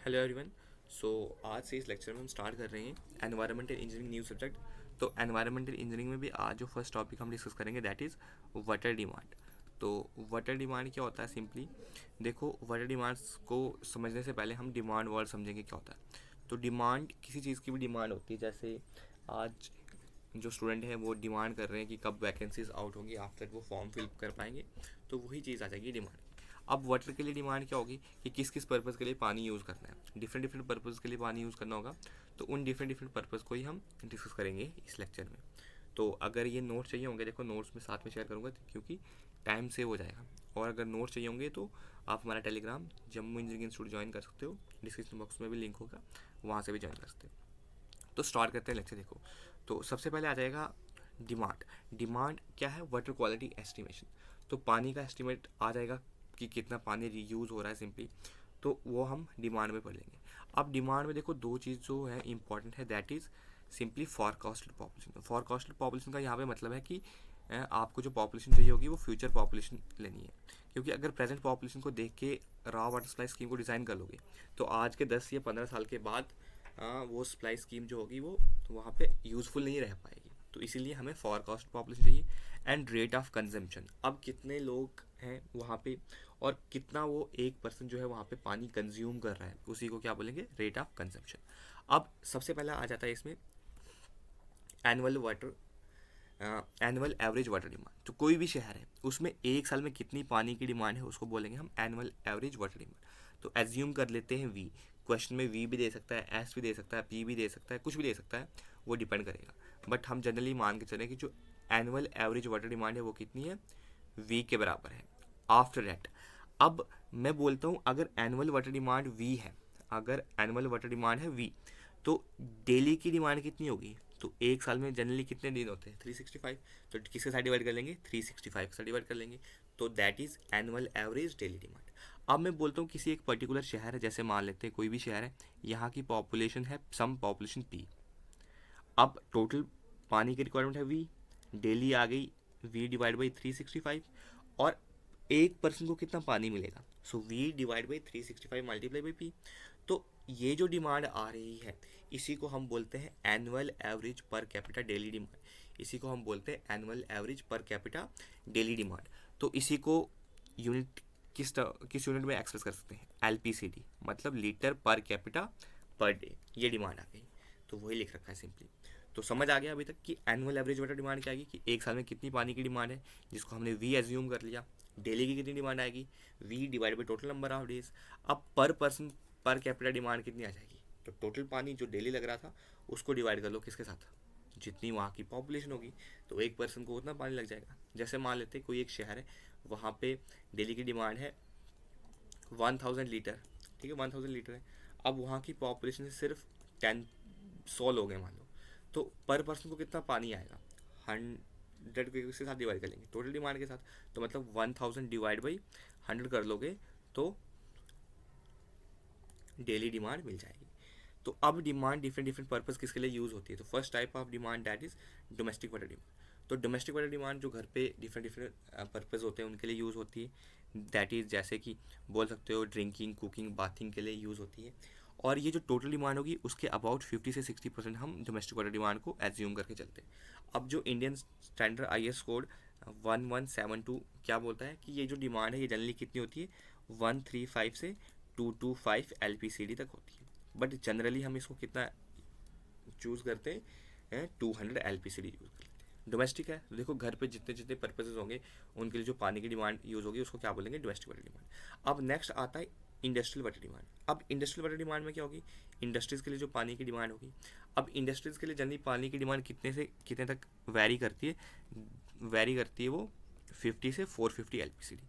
Hello everyone. सो आज से इस लेक्चर में हम स्टार्ट कर रहे हैं एनवायरमेंटल इंजीनियरिंग न्यू सब्जेक्ट। तो एनवायरमेंटल इंजीनियरिंग में भी आज जो फर्स्ट टॉपिक हम डिस्कस करेंगे दैट इज़ वाटर डिमांड। तो वाटर डिमांड क्या होता है? सिंपली देखो, वाटर डिमांड्स को समझने से पहले हम डिमांड वर्ड समझेंगे क्या होता है। तो डिमांड किसी चीज़ की भी डिमांड होती है। जैसे आज जो स्टूडेंट हैं वो डिमांड कर रहे हैं कि कब वैकेंसीज आउट होंगी, आफ्टर वो फॉर्म फिल कर पाएंगे, तो वही चीज़ आ जाएगी डिमांड। अब वाटर के लिए डिमांड क्या होगी कि किस किस पर्पज़ के लिए पानी यूज़ करना है। डिफरेंट डिफरेंट पर्पज़ के लिए पानी यूज़ करना होगा, तो उन डिफरेंट डिफरेंट पर्पज़ को ही हम डिस्कस करेंगे इस लेक्चर में। तो अगर ये नोट चाहिए होंगे, देखो नोट्स में साथ में शेयर करूँगा क्योंकि टाइम सेव हो जाएगा। और अगर नोट्स चाहिए होंगे तो आप हमारा Telegram Jammu engineering institute join कर सकते हो, डिस्क्रिप्शन बॉक्स में भी लिंक होगा, वहाँ से भी ज्वाइन कर सकते हो। तो स्टार्ट करते हैं लेक्चर। देखो, तो सबसे पहले आ जाएगा डिमांड। डिमांड क्या है? Water quality estimation. तो पानी का एस्टिमेट आ जाएगा कि कितना पानी रीयूज़ हो रहा है सिंपली, तो वो हम डिमांड में पढ़ लेंगे। अब डिमांड में देखो दो चीज़ जो है इंपॉर्टेंट है, that is simply forecasted population. Forecasted population का यहाँ पे मतलब है कि आपको जो पॉपुलेशन चाहिए होगी वो फ्यूचर पॉपुलेशन लेनी है। क्योंकि अगर प्रेजेंट पॉपुलेशन को देख के रॉ वाटर सप्लाई स्कीम को डिज़ाइन कर लोगे, तो आज के 10 या 15 साल के बाद वो सप्लाई स्कीम जो होगी वो वहाँ पे यूज़फुल नहीं रह पाएगी। तो इसीलिए हमें फॉरकास्ट पॉपुलेशन चाहिए। एंड रेट ऑफ कंजम्पशन, अब कितने लोग हैं वहाँ पे और कितना वो एक पर्सन जो है वहाँ पे पानी कंज्यूम कर रहा है, उसी को क्या बोलेंगे? Rate of consumption. अब सबसे पहला आ जाता है इसमें annual water annual average water demand. तो कोई भी शहर है उसमें एक साल में कितनी पानी की डिमांड है उसको बोलेंगे हम एनुअल एवरेज वाटर डिमांड। तो एज्यूम कर लेते हैं वी। क्वेश्चन में वी भी दे सकता है, एस भी दे सकता है, पी भी दे सकता है, कुछ भी दे सकता है, वो डिपेंड करेगा। बट हम जनरली मान के चलें कि जो एनुअल एवरेज वाटर डिमांड है वो कितनी है? वी के बराबर है। आफ्टर दैट, अब मैं बोलता हूँ अगर एनुअल वाटर डिमांड वी है, अगर एनुअल वाटर डिमांड है वी, तो डेली की डिमांड कितनी होगी? तो एक साल में जनरली कितने दिन होते हैं? 365। तो किसके साथ डिवाइड कर लेंगे? 365 के साथ डिवाइड कर लेंगे। तो that is annual average daily demand. अब मैं बोलता हूँ किसी एक पर्टिकुलर शहर है, जैसे मान लेते हैं कोई भी शहर है, यहाँ की पॉपुलेशन है सम पॉपुलेशन पी। अब टोटल पानी की रिक्वायरमेंट है वी, डेली आ गई वी डिवाइड बाई 365, और एक पर्सन को कितना पानी मिलेगा? So we divide by 365 multiply by P. तो ये जो डिमांड आ रही है इसी को हम बोलते हैं annual average per capita daily demand. इसी को हम बोलते हैं annual average per capita daily demand. तो इसी को यूनिट किस यूनिट में एक्सप्रेस कर सकते हैं? एलपीसीडी, मतलब litre per capita per day. ये डिमांड आ गई, तो वही लिख रखा है सिंपली। तो समझ आ गया अभी तक कि एनुअल एवरेज वाटर डिमांड क्या आएगी कि एक साल में कितनी पानी की डिमांड है, जिसको हमने वी एज्यूम कर लिया। डेली की कितनी डिमांड आएगी? We divide by total number of days. अब पर पर्सन पर कैपिटा डिमांड कितनी आ जाएगी? तो टोटल पानी जो डेली लग रहा था उसको डिवाइड कर लो किसके साथ? जितनी वहाँ की पॉपुलेशन होगी, तो एक पर्सन को उतना पानी लग जाएगा। जैसे मान लेते हैं कोई एक शहर है, वहाँ पे डेली की डिमांड है 1000 लीटर, ठीक है, 1000 लीटर है। अब वहाँ की पॉपुलेशन सिर्फ 100 लोग हैं मान लो, तो पर पर्सन को कितना पानी आएगा? 100 के साथ डिवाइड कर लेंगे टोटल डिमांड के साथ, तो मतलब 1000 डिवाइड बाई 100 कर लोगे तो डेली डिमांड मिल जाएगी। तो अब डिमांड डिफरेंट डिफरेंट पर्पज़ किसके लिए यूज़ होती है? तो first type of demand that is domestic water demand. तो डोमेस्टिक वाटर डिमांड जो घर पे डिफरेंट डिफरेंट पर्पज़ होते हैं उनके लिए यूज़ होती है। दैट इज़ जैसे कि बोल सकते हो ड्रिंकिंग, कुकिंग, बाथिंग के लिए यूज़ होती है। और ये जो टोटल डिमांड होगी उसके अबाउट 50 से 60% हम डोमेस्टिक वाटर डिमांड को एज्यूम करके चलते हैं। अब जो इंडियन स्टैंडर्ड IS कोड 1172 क्या बोलता है कि ये जो डिमांड है ये जनरली कितनी होती है? 135 से 225 LPCD तक होती है। बट जनरली हम इसको कितना चूज़ करते हैं? 200 LPCD यूज़ करते हैं। डोमेस्टिक है, देखो घर पे जितने जितने पर्पजेज होंगे उनके लिए जो पानी की डिमांड यूज़ होगी उसको क्या बोलेंगे? Domestic water demand. अब नेक्स्ट आता है इंडस्ट्रियल वाटर डिमांड। अब इंडस्ट्रियल वाटर डिमांड में क्या होगी? इंडस्ट्रीज़ के लिए जो पानी की डिमांड होगी। अब इंडस्ट्रीज़ के लिए जनरली पानी की डिमांड कितने से कितने तक वेरी करती है? वेरी करती है वो 50 से 450 LPCD।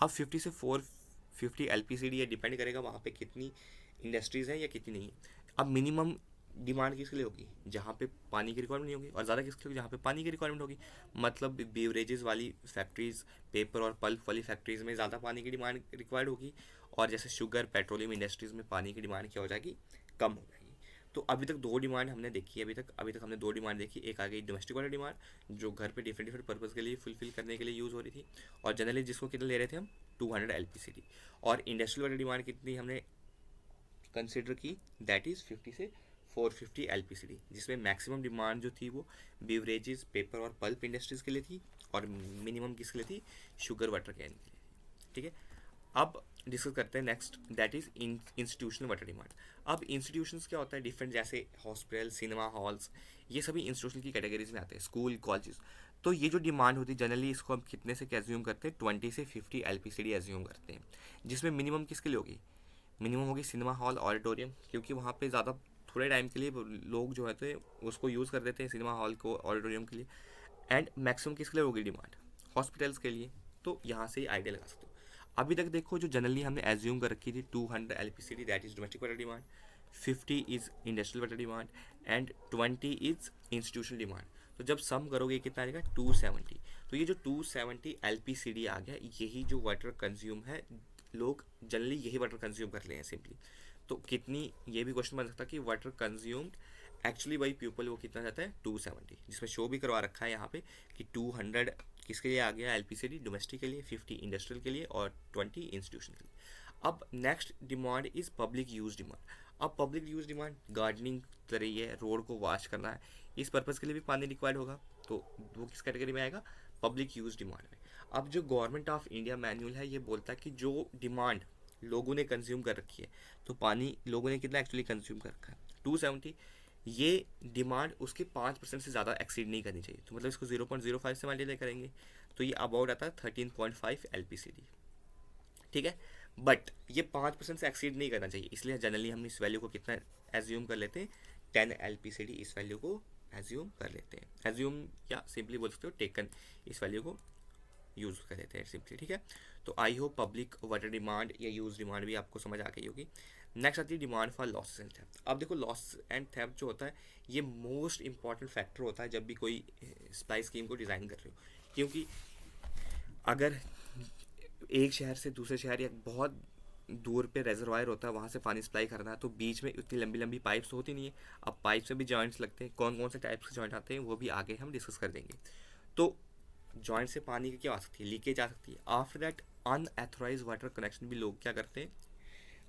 अब 50 से 450 LPCD ये डिपेंड करेगा वहाँ पे कितनी इंडस्ट्रीज़ हैं या कितनी नहीं है। अब मिनिमम डिमांड किसके लिए होगी? जहाँ पे पानी की रिक्वायरमेंट नहीं होगी, और ज़्यादा किसके लिए होगी? जहाँ पे पानी की रिक्वायरमेंट होगी। मतलब बेवरेजेस वाली फैक्ट्रीज़, पेपर और पल्प वाली फैक्ट्रीज़ में ज़्यादा पानी की डिमांड रिक्वायर्ड होगी, और जैसे शुगर पेट्रोलियम इंडस्ट्रीज़ में पानी की डिमांड क्या हो जाएगी? कम हो जाएगी। तो अभी तक दो डिमांड हमने देखी है, अभी तक हमने दो डिमांड देखी। एक आ गई डोमेस्टिक वाटर डिमांड जो घर पे डिफरेंट डिफरेंट पर्पज़ के लिए फुलफिल करने के लिए यूज़ हो रही थी, और जनरली जिसको कितना ले रहे थे हम? 200 LPCD। और इंडस्ट्रियल वाटर डिमांड कितनी हमने कंसिडर की, दैट इज़ 50 से 450 LPCD, जिसमें मैक्सिमम डिमांड जो थी वो बेवरेजेस, पेपर और पल्प इंडस्ट्रीज़ के लिए थी, और मिनिमम किसके लिए थी, शुगर वाटर कैन के लिए। ठीक है, अब डिस्कस करते हैं next, that is institutional water demand. अब इंस्टीट्यूशंस क्या होता है, डिफरेंट, जैसे हॉस्पिटल, सिनेमा हॉल्स, ये सभी इंस्टीट्यूशन की कैटेगरीज में आते हैं, स्कूल, कॉलेजेस। तो ये जो डिमांड होती है जनरली, इसको हम कितने से एज्यूम करते हैं, 20 से 50 LPCD एज्यूम करते हैं, जिसमें मिनिमम किसके लिए होगी, मिनिमम होगी सिनेमा हॉल, ऑडिटोरियम, क्योंकि वहाँ पे ज़्यादा थोड़े टाइम के लिए लोग जो है तो उसको यूज़ कर देते हैं, सिनेमा हॉल को, ऑडिटोरियम के लिए। एंड मैक्सिमम किसके लिए होगी डिमांड, हॉस्पिटल्स के लिए। तो यहाँ से ही आइडिया लगा सकते हो। अभी तक देखो, जो जनरली हमने एज्यूम कर रखी थी 200 LPCD, that is domestic water demand, 50 is industrial water demand, and 20 is institutional demand. तो जब सम करोगे कितना आएगा, 270। तो ये जो 270 LPCD आ गया, यही जो वाटर कंज्यूम है, लोग जनरली यही वाटर कंज्यूम कर रहे हैं सिंपली। तो कितनी, ये भी क्वेश्चन बन सकता है कि water consumed actually by people वो कितना जाता है, 270, जिसमें शो भी करवा रखा है यहाँ पे कि 200 किसके लिए आ गया LPCD, डोमेस्टिक के लिए, 50 इंडस्ट्रियल के लिए, और 20 इंस्टीट्यूशन के लिए। अब next demand is public use demand. अब पब्लिक यूज डिमांड, गार्डनिंग कर रही है, रोड को वॉश करना है, इस पर्पज़ के लिए भी पानी रिक्वायर्ड होगा, तो वो किस कैटेगरी में आएगा, पब्लिक यूज डिमांड में। अब जो गवर्नमेंट ऑफ इंडिया मैनुअल है, ये बोलता है कि जो डिमांड लोगों ने कंज्यूम कर रखी है, तो पानी लोगों ने कितना एक्चुअली कंज्यूम कर रखा है, 270, ये डिमांड उसके 5% से ज़्यादा एक्सीड नहीं करनी चाहिए। तो मतलब इसको 0.05 से मल्टीप्लाई करेंगे, तो ये अबाउट आता है 13.5 LPCD। ठीक है, बट ये 5% से एक्सीड नहीं करना चाहिए, इसलिए जनरली हम इस वैल्यू को कितना एज्यूम कर लेते हैं, 10 LPCD इस वैल्यू को एज्यूम कर लेते हैं। एज्यूम या सिंपली बोल सकते हो टेकन, इस वैल्यू को यूज़ कर लेते हैं सिंपली। ठीक है, तो I hope public water demand या यूज़ डिमांड भी आपको समझ आ गई होगी। नेक्स्ट आती है demand for losses and theft. अब देखो, लॉस एंड थेफ्ट जो होता है, ये मोस्ट इंपॉर्टेंट फैक्टर होता है जब भी कोई सप्लाई स्कीम को डिज़ाइन कर रहे हो, क्योंकि अगर एक शहर से दूसरे शहर या बहुत दूर पे रेजरवायर होता है, वहाँ से पानी सप्लाई करना है, तो बीच में इतनी लंबी लंबी पाइप्स होती नहीं है। अब पाइप्स में भी जॉइंट्स लगते हैं, कौन कौन से टाइप्स के जॉइंट आते हैं वो भी आगे हम डिस्कस कर देंगे। तो जॉइंट से पानी की क्या आ सकती है, लीकेज आ सकती है। आफ्टर दैट अनएथोराइज वाटर कनेक्शन भी लोग क्या करते हैं,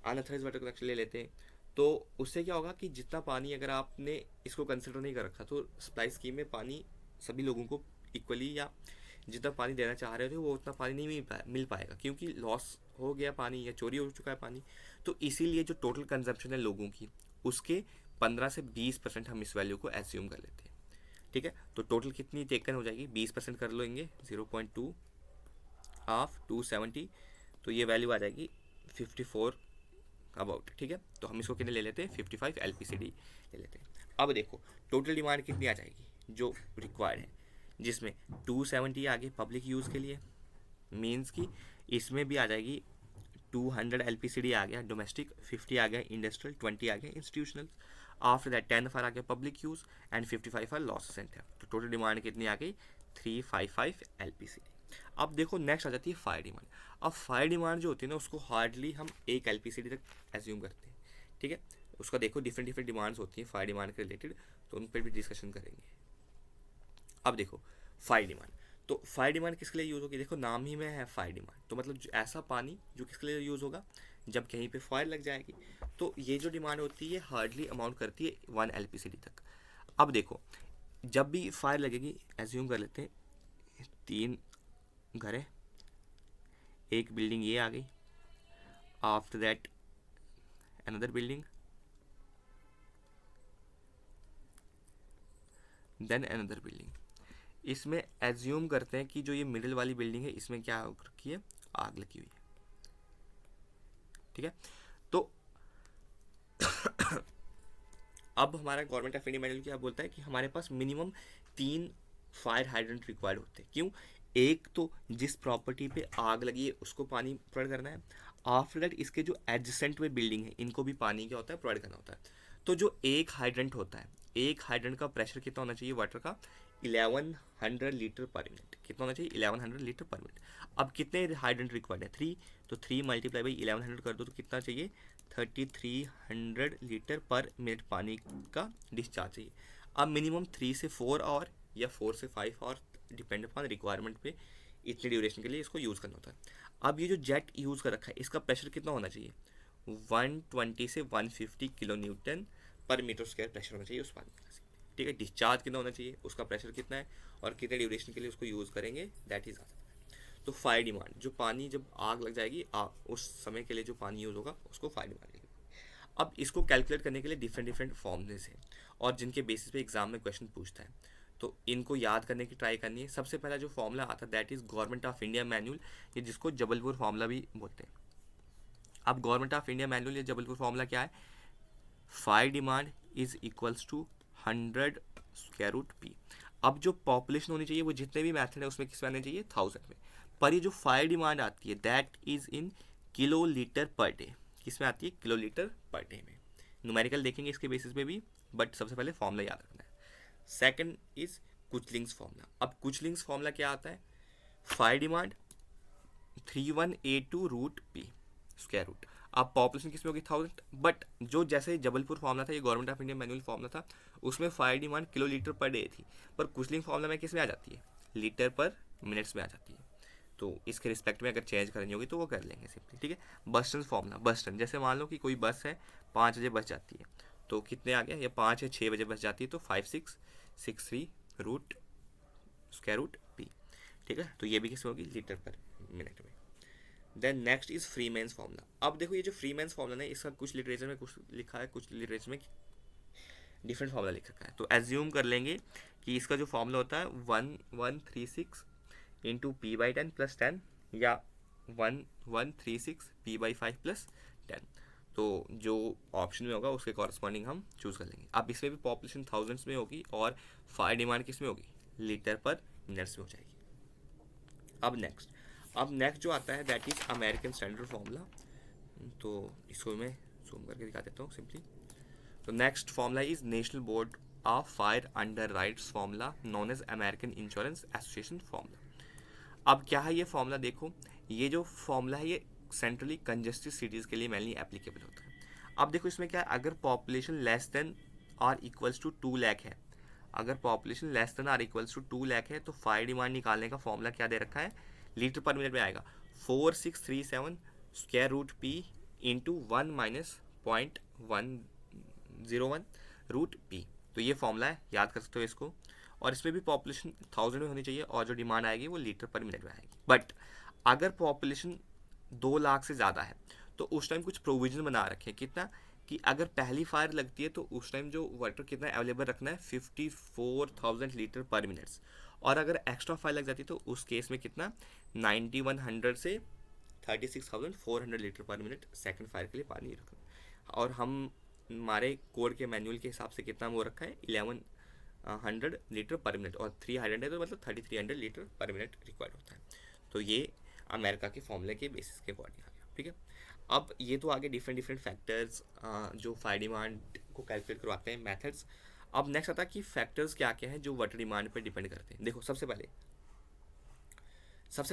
अनएथोराइज वाटर कनेक्शन ले लेते हैं। तो उससे क्या होगा कि जितना पानी अगर आपने इसको कंसिडर नहीं कर रखा, तो सप्लाई स्कीम में पानी सभी लोगों को इक्वली या जितना पानी देना चाह रहे थे वो उतना पानी नहीं मिल पाएगा, क्योंकि लॉस हो गया पानी या चोरी हो चुका है पानी। तो इसीलिए जो टोटल कंजम्पशन है लोगों की, उसके 15 से 20% हम इस वैल्यू को एज्यूम कर लेते हैं। ठीक है, तो टोटल कितनी टेकन हो जाएगी, 20% कर लेंगे, 0.2 ऑफ 270, तो ये वैल्यू आ जाएगी 54 अबाउट। ठीक है, तो हम इसको कितने ले लेते हैं, 55 LPCD ले लेते हैं। अब देखो टोटल डिमांड कितनी आ जाएगी जो रिक्वायर्ड है, जिसमें 270 आ गई पब्लिक यूज़ के लिए, मीन्स की इसमें भी आ जाएगी 200 LPCD आ गया डोमेस्टिक, 50 आ गया इंडस्ट्रियल, 20 आ गया इंस्टीट्यूशनल। आफ्टर दैट 10 फॉर आ गया public use and 55 for losses and theft. तो टोटल डिमांड कितनी आ गई, 355 LPCD। अब देखो नेक्स्ट आ जाती है फायर डिमांड। अब फायर डिमांड जो होती है ना, उसको हार्डली हम 1 LPCD तक एज्यूम करते हैं। ठीक है, उसका देखो डिफरेंट डिफरेंट डिमांड्स होती हैं फायर डिमांड के रिलेटेड, तो उन पर भी डिस्कशन करेंगे। अब देखो फायर डिमांड, तो फायर डिमांड किसके लिए यूज़ होगी, देखो नाम ही में है फायर डिमांड, तो मतलब जो ऐसा पानी जो किसके लिए यूज़ होगा, जब कहीं पे फायर लग जाएगी। तो ये जो डिमांड होती है हार्डली अमाउंट करती है 1 LPCD तक। अब देखो जब भी फायर लगेगी, एज्यूम कर लेते हैं 3 घर है, एक बिल्डिंग ये आ गई, after that another building, then another building. इसमें एज्यूम करते हैं कि जो ये मिडिल वाली बिल्डिंग है, इसमें क्या हो रखी है, आग लगी हुई है। ठीक है, तो अब हमारा गवर्नमेंट ऑफ इंडिया मैनुअल क्या बोलता है कि हमारे पास मिनिमम 3 फायर हाइड्रेंट रिक्वायर्ड होते हैं। क्यों, एक तो जिस प्रॉपर्टी पे आग लगी है उसको पानी प्रोवाइड करना है, आफ्टर दैट इसके जो एडजेसेंट में बिल्डिंग है इनको भी पानी क्या होता है, प्रोवाइड करना होता है। तो जो एक हाइड्रेंट होता है, एक हाइड्रेंट का प्रेशर कितना होना चाहिए वाटर का, 1100 लीटर पर मिनट। कितना होना चाहिए, 1100 लीटर पर मिनट। अब कितने हाइड्रेंट रिक्वायर्ड है, 3, तो 3 मल्टीप्लाई बाई 1100 कर दो, तो कितना चाहिए, 3300 लीटर पर मिनट पानी का डिस्चार्ज चाहिए। अब मिनिमम 3 से 4 आवर या 4 से 5 आवर डिपेंड अपॉन रिक्वायरमेंट पे इतनी ड्यूरेशन के लिए इसको यूज़ करना होता है। अब ये जो जेट यूज़ कर रखा है, इसका प्रेशर कितना होना चाहिए, 120 से 150 किलो न्यूटन पर मीटर स्क्वायर प्रेशर होना चाहिए उस पानी का। ठीक है, डिस्चार्ज कितना होना चाहिए, उसका प्रेशर कितना है और कितने ड्यूरेशन के लिए उसको यूज़ करेंगे, दैट इज आता है। तो फायर डिमांड, जो पानी जब आग लग जाएगी उस समय के लिए जो पानी यूज़ होगा उसको फायर डिमांड कहेंगे। अब इसको कैलकुलेट करने के लिए डिफरेंट डिफरेंट फॉर्मूलेस हैं और जिनके बेसिस पे एग्जाम में क्वेश्चन पूछता है, तो इनको याद करने की ट्राई करनी है। सबसे पहला जो फॉर्मूला आता है that is government of India manual, ये जिसको जबलपुर फॉर्मूला भी बोलते हैं। अब गवर्नमेंट ऑफ इंडिया मैनुअल या जबलपुर फॉर्मूला क्या है, fire demand is equals to 100 square root P. अब जो पॉपुलेशन होनी चाहिए वो जितने भी मैथड है उसमें किस में आने चाहिए, 1000 में। पर ये जो फायर डिमांड आती है that is in kilo litre per day, किस में आती है, किलो लीटर पर डे में। न्यूमेरिकल देखेंगे इसके बेसिस पे भी, बट सबसे पहले फॉर्मूला याद रखना है। Second is Kuichling's formula. अब कुचलिंग्स फॉर्मूला क्या आता है, fire demand 3182 root P square root. अब पॉपुलेशन किसमें होगी, 1000, बट जो जैसे जबलपुर फॉर्मूला था, ये government of India manual formula था, उसमें fire demand kilo litre per day थी, पर कुचलिंग फॉर्मूला में किस में आ जाती है, लीटर पर मिनट्स में आ जाती है। तो इसके रिस्पेक्ट में अगर चेंज करनी होगी तो वो कर लेंगे सिंपली। ठीक है, बस टन फॉर्मूला, बस टन, जैसे मान लो कि कोई बस है 5 बजे बस जाती है, तो कितने आ गया, या 5 या 6 बजे बस जाती है, तो 5663 रूट स्क्वायर रूट पी। ठीक है, तो ये भी किस होगी, लीटर पर मिनट में। Then next is Freeman's formula. अब देखो ये जो फ्री मैंस फॉर्मूला है इसका कुछ लिटरेचर में कुछ लिखा है, कुछ लिटरेचर में डिफरेंट फॉर्मूला लिख रखा है। तो एज्यूम कर लेंगे कि इसका जो फॉर्मूला होता है 1136 इंटू पी बाई 10 प्लस 10 या 1136 पी बाई 5 प्लस 10। तो जो ऑप्शन में होगा उसके कॉरस्पॉन्डिंग हम चूज़ कर लेंगे। अब इसमें भी पॉपुलेशन थाउजेंड्स में होगी और फायर डिमांड किस में होगी, लीटर पर मिनट्स में हो जाएगी। अब नेक्स्ट जो आता है that is American standard formula. तो इसको मैं जूम करके दिखा देता हूँ सिंपली। तो next formula is national board of fire underwriters formula known as American insurance association formula. अब क्या है ये फॉर्मूला, देखो ये जो फॉर्मूला है ये सेंट्रली कंजेस्टेड सिटीज़ के लिए मेनली एप्लीकेबल होता है। अब देखो इसमें क्या है, अगर पॉपुलेशन लेस देन और इक्वल्स टू 2 लाख है, अगर पॉपुलेशन लेस देन और इक्वल्स टू 2 लाख है तो फायर डिमांड निकालने का फॉर्मूला क्या दे रखा है, लीटर पर मिनट में आएगा 4637 square root P into 1 minus 0.101 root P. तो ये फॉर्मूला है, याद कर सकते हो इसको। और इसमें भी पॉपुलेशन 1000 में होनी चाहिए और जो डिमांड आएगी वो लीटर पर मिनट में आएगी। बट अगर पॉपुलेशन 2 लाख से ज़्यादा है तो उस टाइम कुछ प्रोविजन बना रखे हैं, कितना कि अगर पहली फायर लगती है तो उस टाइम जो वाटर कितना अवेलेबल रखना है, 54,000 लीटर पर मिनट्स। और अगर एक्स्ट्रा फायर लग जाती है तो उस केस में कितना, 9100 से 36,400 litre per minute second fire के लिए पानी रखना। और हमारे कोड के मैनुअल के हिसाब से कितना वो रखा है, 1100 लीटर पर मिनट, और 300 है तो मतलब 3300 लीटर पर मिनट रिक्वायर्ड होता है। तो ये अमेरिका के फॉर्मूले के बेसिस के अकॉर्डिंग आ गया। ठीक है, अब ये तो आगे डिफरेंट फैक्टर्स जो फायर डिमांड को कैलकुलेट करवाते हैं, मेथड्स। अब नेक्स्ट आता है कि फैक्टर्स क्या क्या हैं जो वाटर डिमांड पर डिपेंड करते हैं। देखो सबसे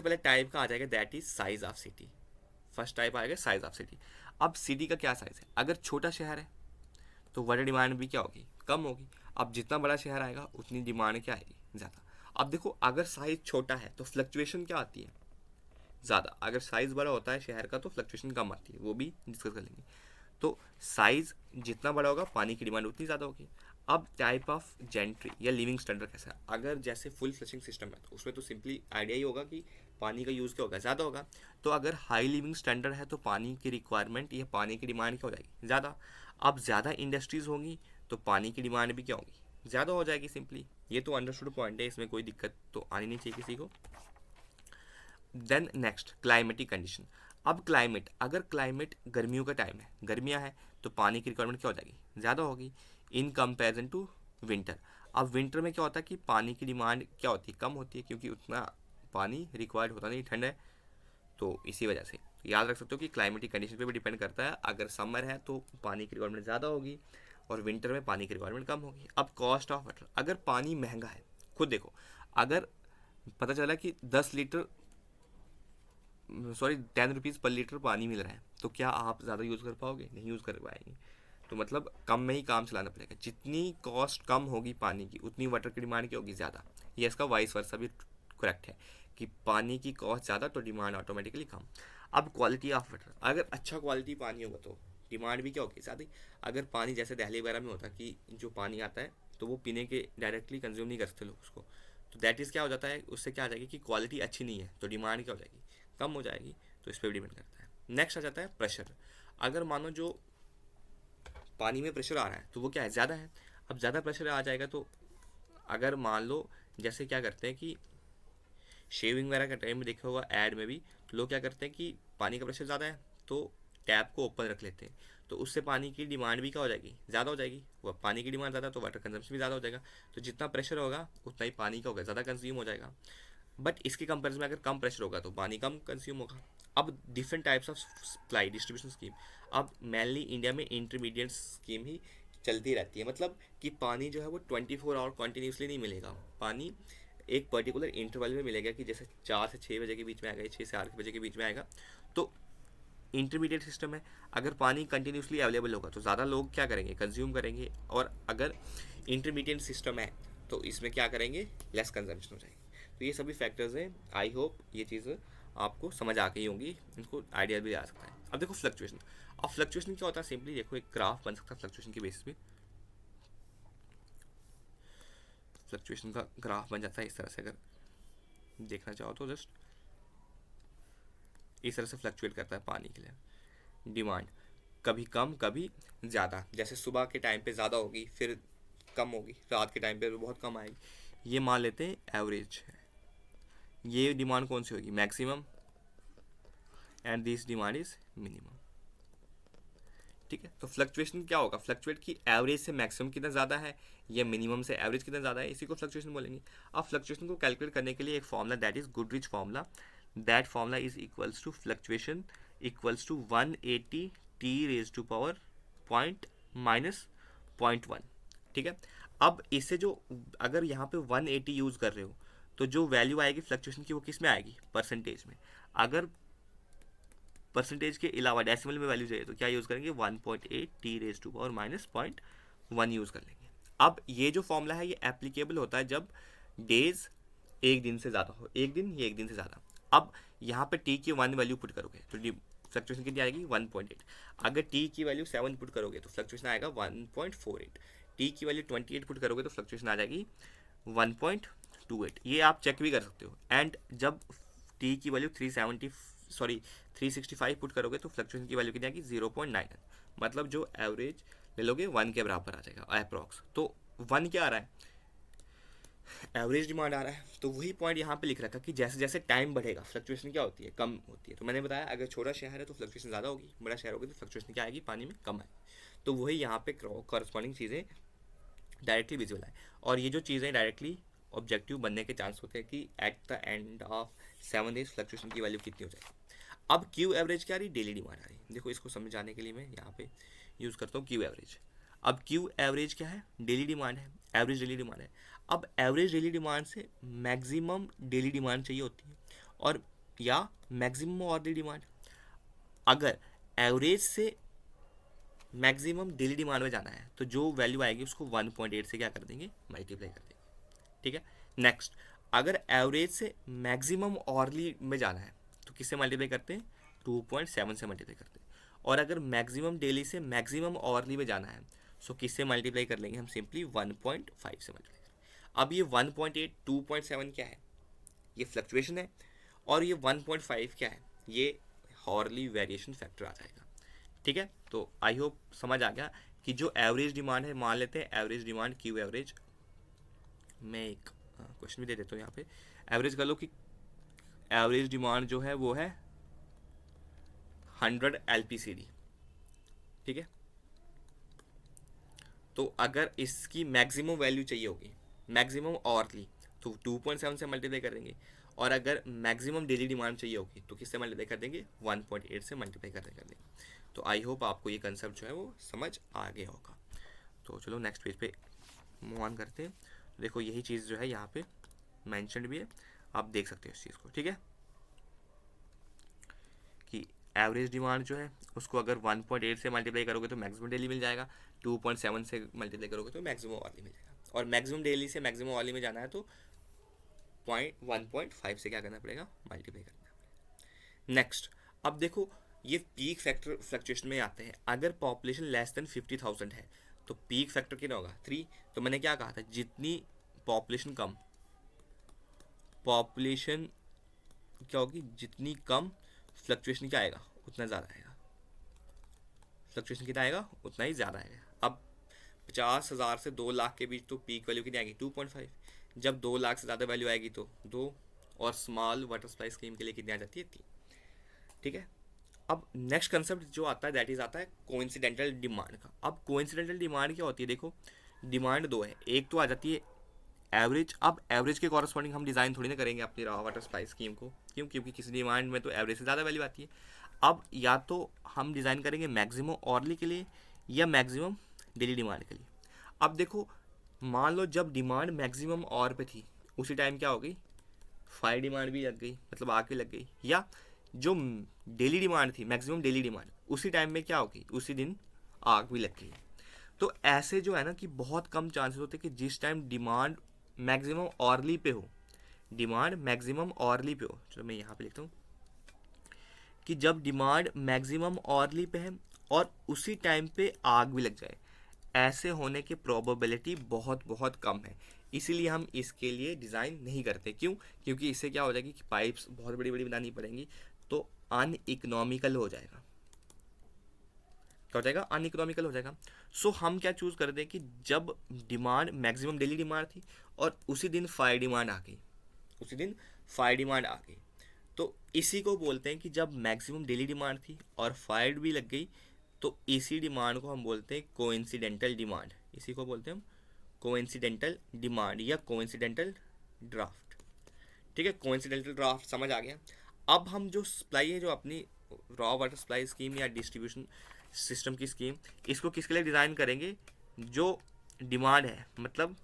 पहले टाइप का आ जाएगा that is size of city. First type आएगा साइज ऑफ सिटी। अब सिटी का क्या साइज है, अगर छोटा शहर है तो वाटर डिमांड भी क्या होगी, कम होगी। अब जितना बड़ा शहर आएगा उतनी डिमांड क्या आएगी, ज़्यादा। अब देखो अगर साइज छोटा है तो फ्लक्चुएशन क्या आती है, ज़्यादा। अगर साइज़ बड़ा होता है शहर का तो फ्लक्चुएशन कम आती है, वो भी डिस्कस कर लेंगे। तो साइज़ जितना बड़ा होगा पानी की डिमांड उतनी ज़्यादा होगी। अब टाइप ऑफ जेंट्री या लिविंग स्टैंडर्ड कैसा है, अगर जैसे फुल फ्लशिंग सिस्टम है तो उसमें तो सिंपली आइडिया ही होगा कि पानी का यूज़ क्या होगा, ज़्यादा होगा। तो अगर हाई लिविंग स्टैंडर्ड है तो पानी की रिक्वायरमेंट या पानी की डिमांड क्या हो जाएगी, ज़्यादा। अब ज़्यादा इंडस्ट्रीज़ होंगी तो पानी की डिमांड भी क्या होगी, ज़्यादा हो जाएगी सिंपली। ये तो अंडरस्टूड पॉइंट है, इसमें कोई दिक्कत तो आनी नहीं चाहिए किसी को। Then next climatic condition. अब क्लाइमेट, अगर क्लाइमेट गर्मियों का टाइम है, गर्मियाँ हैं तो पानी की रिक्वायरमेंट क्या हो जाएगी, ज़्यादा होगी इन कंपैरिजन टू विंटर। अब विंटर में क्या होता है कि पानी की डिमांड क्या होती है, कम होती है, क्योंकि उतना पानी रिक्वायर्ड होता नहीं, ठंड है। तो इसी वजह से याद रख सकते हो कि क्लाइमेटिक कंडीशन पे भी डिपेंड करता है। अगर समर है तो पानी की रिक्वायरमेंट ज़्यादा होगी और विंटर में पानी की रिक्वायरमेंट कम होगी। अब कॉस्ट ऑफ वाटर, अगर पानी महंगा है, खुद देखो अगर पता चला कि 10 रुपीज़ पर लीटर पानी मिल रहा है तो क्या आप ज़्यादा यूज़ कर पाओगे, नहीं यूज़ कर पाएंगे। तो मतलब कम में ही काम चलाना पड़ेगा। जितनी कॉस्ट कम होगी पानी की उतनी वाटर की डिमांड की होगी ज़्यादा। ये इसका वाइस वर्सा भी करेक्ट है कि पानी की कॉस्ट ज़्यादा तो डिमांड ऑटोमेटिकली कम। अब क्वालिटी ऑफ वाटर, अगर अच्छा क्वालिटी पानी होगा तो डिमांड भी क्या होगी, ज़्यादा। अगर पानी जैसे दिल्ली वगैरह में होता कि जो पानी आता है तो वो पीने के डायरेक्टली कंज्यूम नहीं कर सकते लोग उसको, तो दैट इज़ क्या हो जाता है, उससे क्या आ जाएगी कि क्वालिटी अच्छी नहीं है तो डिमांड क्या हो जाएगी, कम हो जाएगी। तो इस पर भी डिपेंड करता है। नेक्स्ट आ जाता है प्रेशर। अगर मानो जो पानी में प्रेशर आ रहा है तो वो क्या है, ज़्यादा है। अब ज़्यादा प्रेशर आ जाएगा तो अगर मान लो जैसे क्या करते हैं कि शेविंग वगैरह का टाइम में देखा होगा ऐड में भी, तो लोग क्या करते हैं कि पानी का प्रेशर ज़्यादा है तो टैप को ओपन रख लेते हैं, तो उससे पानी की डिमांड भी क्या हो जाएगी, ज़्यादा हो जाएगी। वह पानी की डिमांड ज़्यादा तो वाटर कंजम्पशन भी ज़्यादा हो जाएगा। तो जितना प्रेशर होगा उतना ही पानी का होगा, ज़्यादा कंज्यूम हो जाएगा। बट इसके कंपेरिजन में अगर कम प्रेशर होगा तो पानी कम कंज्यूम होगा। अब different types of supply distribution scheme, अब मेनली इंडिया में इंटरमीडिएट स्कीम ही चलती रहती है, मतलब कि पानी जो है वो 24 आवर कंटिन्यूसली नहीं मिलेगा। पानी एक पर्टिकुलर इंटरवल में मिलेगा कि जैसे 4 से 6 बजे के बीच में आएगा, 6 से 8 बजे के बीच में आएगा। तो इंटरमीडिएट सिस्टम है, अगर पानी कंटिन्यूसली अवेलेबल होगा तो ज़्यादा लोग क्या करेंगे, कंज्यूम करेंगे। और अगर इंटरमीडिएट सिस्टम है तो इसमें क्या करेंगे, लेस कंजम्पशन हो जाएगी। तो ये सभी फैक्टर्स हैं। आई होप ये चीज़ आपको समझ आ गई होंगी, इनको आइडिया भी आ सकता है। अब देखो फ्लक्चुएशन। अब फ्लक्चुएशन क्या होता है, सिंपली देखो एक ग्राफ बन सकता है फ्लक्चुएशन के बेसिस पे। फ्लक्चुएशन का ग्राफ बन जाता है इस तरह से, अगर देखना चाहो तो जस्ट इस तरह से फ्लक्चुएट करता है पानी के लिए डिमांड, कभी कम कभी ज़्यादा। जैसे सुबह के टाइम पे ज़्यादा होगी, फिर कम होगी, रात के टाइम पे बहुत कम आएगी। ये मान लेते हैं एवरेज है। ये डिमांड कौन सी होगी, maximum, and this demand is minimum. ठीक है, तो फ्लक्चुएशन क्या होगा, फ्लक्चुएट की एवरेज से मैक्सिमम कितना ज़्यादा है या मिनिमम से एवरेज कितना ज़्यादा है, इसी को फ्लक्चुएशन बोलेंगे। अब फ्लक्चुएशन को कैलकुलेट करने के लिए एक formula, that is Goodrich formula. That formula is equals to fluctuation equals to 180 T raise to power point minus 0.1। ठीक है, अब इससे जो अगर यहाँ पे 180 यूज़ कर रहे हो तो जो वैल्यू आएगी फ्लक्चुएशन की वो किस में आएगी, परसेंटेज में। अगर परसेंटेज के अलावा डेसिमल में वैल्यू चाहिए तो क्या यूज़ करेंगे, 1.8 T raise to power minus 0.1 use कर लेंगे। अब ये जो फॉर्मूला है ये एप्लीकेबल होता है जब डेज एक दिन से ज़्यादा हो, एक दिन या एक दिन से ज़्यादा। अब यहाँ पे टी की 1 वैल्यू पुट करोगे तो फ्लक्चुएशन कितनी आएगी, 1.8। अगर टी की वैल्यू 7 पुट करोगे तो फ्लक्चुएशन आएगा 1.48। टी की वैल्यू 28 पुट करोगे तो फ्लक्चुएशन आ जाएगी 1.28। ये आप चेक भी कर सकते हो। एंड जब टी की वैल्यू 365 पुट करोगे तो फ्लक्चुएशन की वैल्यू कितनी आएगी, 0.9। मतलब जो एवरेज ले लोगे 1 के बराबर आ जाएगा अप्रॉक्स। तो 1 क्या आ रहा है, एवरेज डिमांड आ रहा है। तो वही पॉइंट यहाँ पे लिख रखा कि जैसे जैसे टाइम बढ़ेगा फ्लक्चुएशन क्या होती है, कम होती है। तो मैंने बताया अगर छोटा शहर है तो फ्लक्चुएशन ज़्यादा होगी, बड़ा शहर होगी तो फ्लक्चुएशन क्या आएगी, पानी में कम आएगी। तो वही यहाँ पे कॉरस्पॉन्डिंग चीज़ें डायरेक्टली विजुअल है। और ये जो चीज़ें डायरेक्टली ऑब्जेक्टिव बनने के चांस होते हैं कि at the end of 7 days fluctuation की वैल्यू कितनी हो जाएगी। अब क्यू एवरेज क्या आ रही, डेली डिमांड आ रही। देखो इसको समझाने के लिए मैं यहाँ पे यूज़ करता हूँ क्यू एवरेज। अब क्यू एवरेज क्या है, डेली डिमांड है, एवरेज डेली डिमांड है। अब एवरेज डेली डिमांड से मैक्सिमम डेली डिमांड चाहिए होती है, और या मैक्सिमम ऑर्डर डिमांड। अगर एवरेज से मैक्सिमम डेली डिमांड में जाना है तो जो वैल्यू आएगी उसको 1.8 से क्या कर देंगे, मल्टीप्लाई कर देंगे। ठीक है, नेक्स्ट अगर एवरेज से मैक्सिमम ऑर्ली में जाना है तो किससे मल्टीप्लाई करते हैं, 2.7 से मल्टीप्लाई करते हैं। और अगर मैक्सिमम डेली से मैक्सिमम ऑर्ली में जाना है सो किससे मल्टीप्लाई कर लेंगे हम, सिंपली 1.5 से मल्टीप्लाई करें। अब ये 1.8 2.7 क्या है, ये फ्लक्चुएशन है, और ये 1.5 क्या है, ये हॉर्ली वेरिएशन फैक्टर आ जाएगा। ठीक है, तो आई होप समझ आ गया कि जो एवरेज डिमांड है, मान लेते हैं एवरेज डिमांड क्यू एवरेज, मैं एक क्वेश्चन भी दे देता हूँ यहाँ पे। एवरेज कर लो कि एवरेज डिमांड जो है वो है 100 LPCD। ठीक है, तो अगर इसकी मैक्सिमम वैल्यू चाहिए होगी, मैक्सिमम ऑर्ली, तो 2.7 से मल्टीप्लाई कर देंगे। और अगर मैक्सिमम डेली डिमांड चाहिए होगी तो किससे मल्टीप्लाई कर देंगे, 1.8 से मल्टीप्लाई कर देंगे। तो आई होप आपको ये कंसेप्ट जो है वो समझ आ गया होगा। तो चलो नेक्स्ट पेज पे मूव ऑन करते हैं। देखो यही चीज़ जो है यहाँ पे मेंशन्ड भी है, आप देख सकते हो इस चीज़ को। ठीक है, कि एवरेज डिमांड जो है उसको अगर 1.8 से मल्टीप्लाई करोगे तो मैक्सिमम डेली मिल जाएगा, 2.7 से मल्टीप्लाई करोगे तो मैक्सिमम ऑर्ली मिल जाएगा, और मैक्सिमम डेली से मैक्सिमम ऑर्ली में जाना है तो 1.5 से क्या करना पड़ेगा, मल्टीप्लाई करना पड़ेगा। नेक्स्ट अब देखो ये पीक फैक्टर फ्लक्चुएशन में आते हैं। अगर पॉपुलेशन लेस देन 50,000 है तो पीक फैक्टर कितना होगा 3। तो मैंने क्या कहा था, जितनी पॉपुलेशन कम, पॉपुलेशन क्या होगी, जितनी कम फ्लक्चुएशन क्या आएगा उतना ज़्यादा आएगा, फ्लक्चुएशन कितना आएगा उतना ही ज़्यादा आएगा। अब 50,000 से 2 लाख के बीच तो पीक वैल्यू कितनी आएगी 2.5। जब 2 लाख से ज़्यादा वैल्यू आएगी तो 2, और स्मॉल वाटर सप्लाई स्कीम के लिए कितनी आ जाती है 3। ठीक है। अब नेक्स्ट कंसेप्ट जो आता है दैट इज आता है कोइंसिडेंटल डिमांड का। अब कोइंसिडेंटल डिमांड क्या होती है, देखो डिमांड दो है, एक तो आ जाती है एवरेज। अब एवरेज के कॉरस्पॉन्डिंग हम डिज़ाइन थोड़ी ना करेंगे अपनी रॉ वाटर सप्लाई स्कीम को, क्यों, क्योंकि किसी डिमांड में तो एवरेज से ज़्यादा वैल्यू आती है। अब या तो हम डिज़ाइन करेंगे मैक्सिमम ऑरली के लिए या मैक्सिमम डेली डिमांड के लिए। अब देखो मान लो जब डिमांड मैक्सिमम और पे थी उसी टाइम क्या हो गई, फायर डिमांड भी लग गई, मतलब आग भी लग गई। या जो डेली डिमांड थी मैक्सिमम डेली डिमांड, उसी टाइम में क्या होगी, उसी दिन आग भी लग गई। तो ऐसे जो है ना कि बहुत कम चांसेस होते हैं कि जिस टाइम डिमांड मैक्सिमम ऑरली पे हो, डिमांड मैक्सिमम ऑरली पे हो, चलो मैं यहाँ पे लिखता हूँ कि जब डिमांड मैक्सिमम ऑरली पे है और उसी टाइम पे आग भी लग जाए, ऐसे होने की प्रोबेबिलिटी बहुत बहुत कम है। इसीलिए हम इसके लिए डिज़ाइन नहीं करते। क्यों, क्योंकि इससे क्या हो जाएगी कि पाइप्स बहुत बड़ी बड़ी बनानी पड़ेंगी तो अनइकोनॉमिकल हो जाएगा। क्या हो जाएगा, अनइकोनॉमिकल हो जाएगा। सो हम क्या चूज़ कर दें कि जब डिमांड मैक्सिमम डेली डिमांड थी और उसी दिन फायर डिमांड आ गई, उसी दिन फायर डिमांड आ गई, तो इसी को बोलते हैं कि जब मैक्सिमम डेली डिमांड थी और फायर भी लग गई, तो इसी डिमांड को हम बोलते हैं कोइंसिडेंटल डिमांड। इसी को बोलते हैं हम कोइंसिडेंटल डिमांड या कोइंसिडेंटल ड्राफ्ट। ठीक है, कोइंसिडेंटल ड्राफ्ट समझ आ गया। अब हम जो सप्लाई है, जो अपनी रॉ वाटर सप्लाई स्कीम या डिस्ट्रीब्यूशन सिस्टम की स्कीम, इसको किसके लिए डिज़ाइन करेंगे, जो डिमांड है, मतलब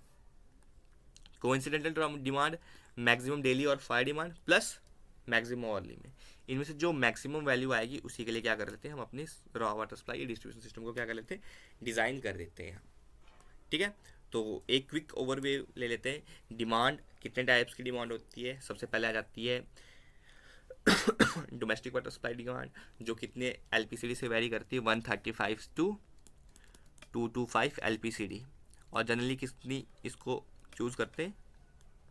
कोइंसिडेंटल डिमांड मैक्सिमम डेली और fire demand plus maximum hourly में, इनमें से जो मैक्सिमम वैल्यू आएगी उसी के लिए क्या कर लेते हैं हम अपनी रॉ वाटर सप्लाई या डिस्ट्रीब्यूशन सिस्टम को क्या कर लेते हैं, डिज़ाइन कर देते हैं। ठीक है, तो एक क्विक ओवरव्यू ले लेते हैं। डिमांड कितने टाइप्स की डिमांड होती है, सबसे पहले आ जाती है डोमेस्टिक वाटर सप्लाई डिमांड, जो कितने एलपीसीडी से वेरी करती है 135 टू 225 एलपीसीडी, और जनरली कितनी इसको चूज़ करते हैं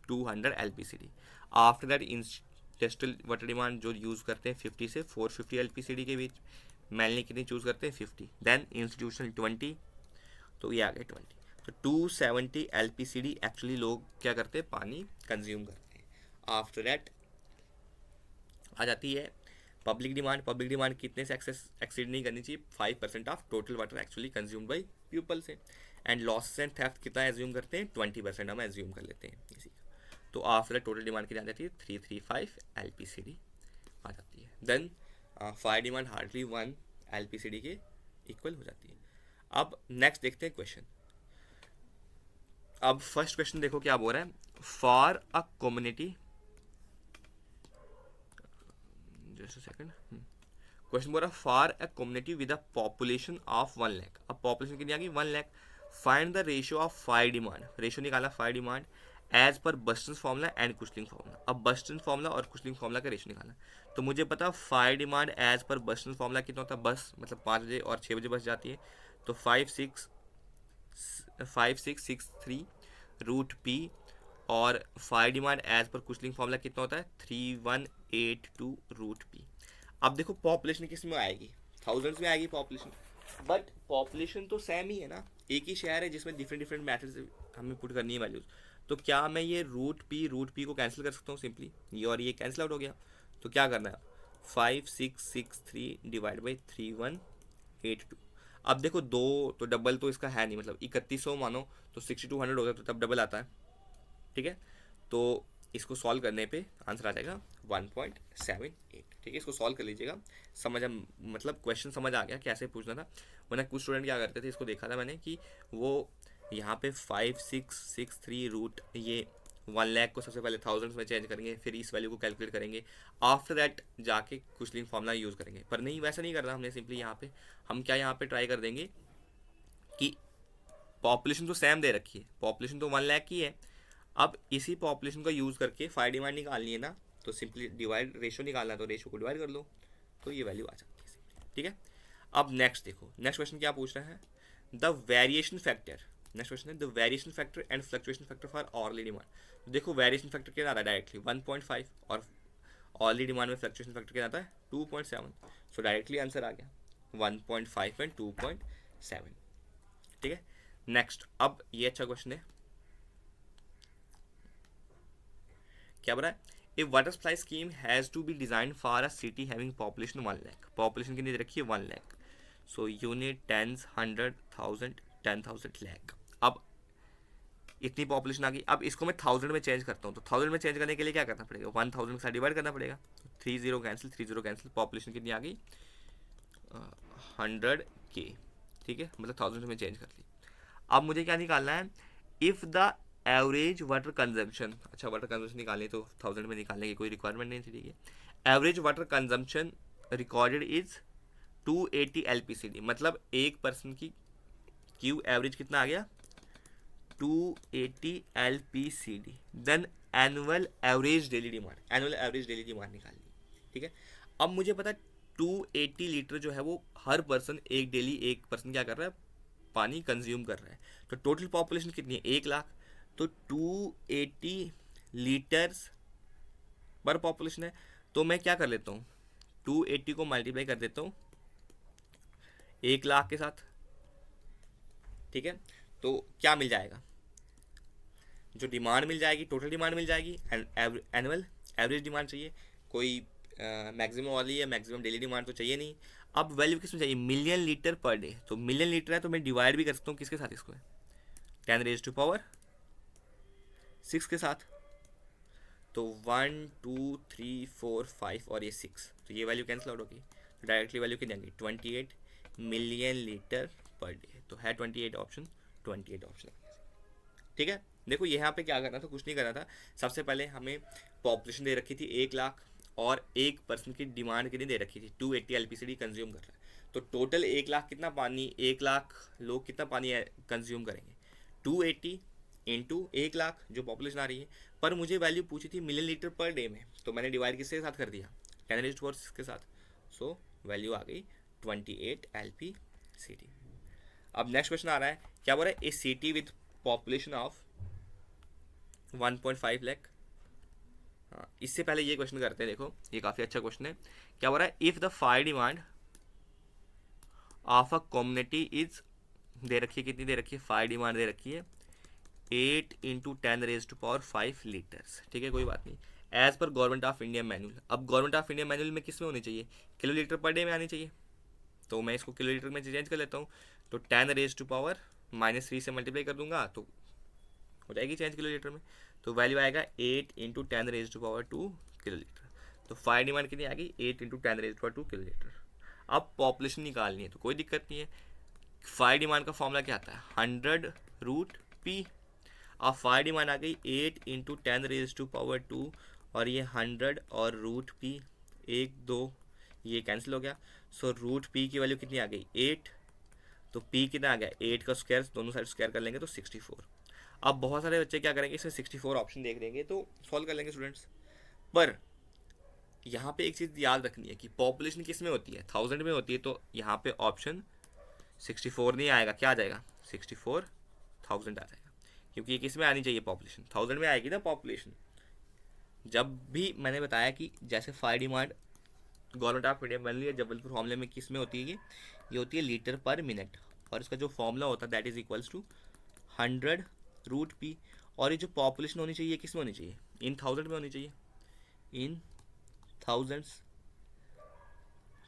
200 LPCD. After that industrial water demand जो यूज़ करते हैं 50 से 450 एलपीसीडी के बीच, मैनली कितनी चूज़ करते हैं 50। देन इंस्टीट्यूशनल 20, तो ये आ गए 20। तो 270 एलपीसीडी एक्चुअली लोग क्या करते हैं, पानी कंज्यूम करते हैं। आफ्टर दैट आ जाती है पब्लिक डिमांड। पब्लिक डिमांड कितने से एक्सीड नहीं करनी चाहिए, 5% of total water actually consumed by people से। एंड लॉस एंड थेफ्ट कितना एज्यूम करते हैं, 20% हम एज्यूम कर लेते हैं इसी का। तो आफ्टर टोटल डिमांड कितनी आ जाती है 335 एलपीसीडी आ जाती है। Then fire demand hardly 1 LPCD के इक्वल हो जाती है। अब नेक्स्ट देखते हैं क्वेश्चन। अब फर्स्ट क्वेश्चन देखो क्या बोल रहा है, for a community, just a second, question बोल रहा है for a community with a population of 1 lakh. अब पॉपुलेशन कितनी आ गई 1 lakh, find the ratio of fire demand, ratio निकाला fire demand as per Buston formula and Kuichling formula. अब Buston formula और कुशलिंग फार्मूला का रेशियो निकालना। तो मुझे पता fire demand as per Buston formula कितना होता है, बस मतलब 5 बजे और 6 बजे बस जाती है, तो 5663 रूट पी, और fire demand as per Kuichling formula कितना होता है 3182 रूट पी। अब देखो पॉपुलेशन किस में आएगी, थाउजेंड्स में आएगी पॉपुलेशन, बट पॉपुलेशन तो सेम ही है ना, एक ही शहर है जिसमें डिफरेंट डिफरेंट मैथड्स हमें पुट करनी है वैल्यूज। तो क्या मैं ये रूट पी को कैंसिल कर सकता हूँ सिंपली, ये और ये कैंसिल आउट हो गया। तो क्या करना है 5663 डिवाइड बाई 3182। अब देखो दो तो डबल तो इसका है नहीं, मतलब 3100 मानो तो 6200 हो गया, तो तब डबल आता है। ठीक है, तो इसको सॉल्व करने पे आंसर आ जाएगा 1.78। ठीक है, इसको सॉल्व कर लीजिएगा, मतलब क्वेश्चन समझ आ गया कैसे पूछना था। वरना कुछ स्टूडेंट क्या करते थे, इसको देखा था मैंने कि वो यहाँ पे 5663 रूट ये 1 लाख को सबसे पहले थाउजेंड्स में चेंज करेंगे, फिर इस वैल्यू को कैलकुलेट करेंगे, आफ्टर दैट जाके कुशलिंग फार्मूला यूज़ करेंगे। पर नहीं, वैसा नहीं करना हमने, सिंपली यहाँ पे हम क्या यहाँ पे ट्राई कर देंगे कि पॉपुलेशन तो सेम दे रखी है, पॉपुलेशन तो 1 लाख की है, अब इसी पॉपुलेशन का यूज़ करके फायर डिमांड निकालनी है ना, तो सिंपली डिवाइड रेशो निकालना है, तो रेशो को डिवाइड कर लो, तो ये वैल्यू आ जाती है, ठीक है। अब नेक्स्ट देखो, नेक्स्ट क्वेश्चन क्या पूछ रहा है, the variation factor, next question है the variation factor and fluctuation factor for hourly demand. तो देखो वेरिएशन फैक्टर क्या आता है डायरेक्टली 1.5 और ऑर्ली डिमांड में फ्लक्चुएशन फैक्टर क्या आता है 2.7, सो डायरेक्टली आंसर आ गया 1.5 एंड 2.7, ठीक है। नेक्स्ट, अब ये अच्छा क्वेश्चन है, क्या बोला है, a water supply scheme has to be design for a city having population 1 lakh, population कितनी दे रखी है 1 lakh, so unit tens 100,000 10,000 lakh. अब इतनी पॉपुलेशन आ गई, अब इसको मैं 1000 में चेंज करता हूँ, तो 1000 में चेंज करने के लिए क्या करना पड़ेगा 1000 के साथ डिवाइड करना पड़ेगा, 30 कैंसिल 30 कैंसिल, पॉपुलेशन कितनी आ गई 100K, ठीक है, मतलब 1000 में चेंज कर ली। अब मुझे क्या निकालना है, if the average water consumption, अच्छा वाटर कंजम्पशन निकालनी तो 1000 में निकालने की कोई रिक्वायरमेंट नहीं थी, ठीक है। Average water consumption recorded is 280 LPCD, मतलब एक पर्सन की क्यू एवरेज कितना आ गया 280 LPCD, then annual average daily demand, annual average daily demand निकालनी, ठीक है। अब मुझे पता है 280 लीटर जो है वो हर पर्सन एक डेली एक पर्सन क्या कर रहा है पानी कंज्यूम कर रहा है, तो टोटल पॉपुलेशन कितनी है 1 लाख, तो 280 लीटर्स पर पॉपुलेशन है, तो मैं क्या कर लेता हूँ 280 को मल्टीप्लाई कर देता हूँ 1 लाख के साथ, ठीक है। तो क्या मिल जाएगा, जो डिमांड मिल जाएगी टोटल डिमांड मिल जाएगी, एनुअल एवरेज डिमांड चाहिए, कोई मैक्सिमम वाली या मैक्सिमम डेली डिमांड तो चाहिए नहीं। अब वैल्यू किस में चाहिए मिलियन लीटर पर डे, तो मिलियन लीटर है तो मैं डिवाइड भी कर सकता हूँ किसके साथ, इसको 10⁻⁶ के साथ, तो 1 2 3 4 5 और ये 6, तो ये वैल्यू कैंसिल आउट होगी, तो डायरेक्टली वैल्यू कितनी आएगी 28 मिलियन लीटर पर डे, तो है 28 ऑप्शन, 28 ऑप्शन, ठीक है। देखो यहाँ पे क्या करना था, कुछ नहीं करना था, सबसे पहले हमें पॉपुलेशन दे रखी थी 1 लाख और एक पर्सन की डिमांड कितनी दे रखी थी 280 LPCD कंज्यूम कर रहा है, तो टोटल 1 लाख कितना पानी, 1 लाख लोग कितना पानी कंज्यूम करेंगे 280 इंटू 1 लाख जो पॉपुलेशन आ रही है, पर मुझे वैल्यू पूछी थी मिलियन लीटर पर डे में, तो मैंने डिवाइड किसके साथ कर दिया 10⁻⁴ के साथ, सो वैल्यू आ गई 28 LPCD। अब नेक्स्ट क्वेश्चन आ रहा है, क्या बोल रहा है a city with population of 1.5 lakh. हाँ, इससे पहले ये क्वेश्चन करते हैं, देखो ये काफ़ी अच्छा क्वेश्चन है, क्या बोल रहा है if the fire demand of a community is, दे रखी है कितनी दे रखी है, फायर डिमांड दे रखी है 8 × 10⁻⁵ लीटर्स, ठीक है, कोई बात नहीं, as per government of India manual. अब गवर्नमेंट ऑफ इंडिया मैनुअल में किस में होनी चाहिए किलोलीटर पर डे में आनी चाहिए, तो मैं इसको किलोलीटर में चेंज कर लेता हूँ, तो 10⁻³ से मल्टीप्लाई कर दूंगा तो हो जाएगी चेंज किलोलीटर में, तो वैल्यू आएगा 8 × 10⁻² किलोलीटर, तो फायर डिमांड कितनी आ गई 8 × 10⁻² किलोलीटर। अब पॉपुलेशन निकालनी है तो कोई दिक्कत नहीं है, फायर डिमांड का फॉर्मूला क्या आता है 100√P, अब फायर डिमांड आ गई 8 × 10⁻² और ये 100 और √P 1 2 ये कैंसिल हो गया, सो √P की वैल्यू कितनी आ गई 8, तो P कितना आ गया 8 का स्क्वायर, दोनों साइड स्क्वायर कर लेंगे तो 64। अब बहुत सारे बच्चे क्या करेंगे इसमें 64 ऑप्शन देख लेंगे तो सॉल्व कर लेंगे स्टूडेंट्स, पर यहाँ पे एक चीज़ याद रखनी है कि पॉपुलेशन किस में होती है 1000 में होती है, तो यहाँ पे ऑप्शन 64 नहीं आएगा, क्या आ जाएगा 64,000 आ जाएगा, क्योंकि ये किस में आनी चाहिए पॉपुलेशन 1000 में आएगी ना पॉपुलेशन। जब भी मैंने बताया कि जैसे fire demand government of India manual या जबलपुर फॉर्मूले में किस में होती है, ये होती है लीटर पर मिनट, और इसका जो फॉर्मूला होता है that is equals to 100√P, और ये जो पॉपुलेशन होनी चाहिए किस में होनी चाहिए इन 1000 में होनी चाहिए, इन थाउजेंड्स,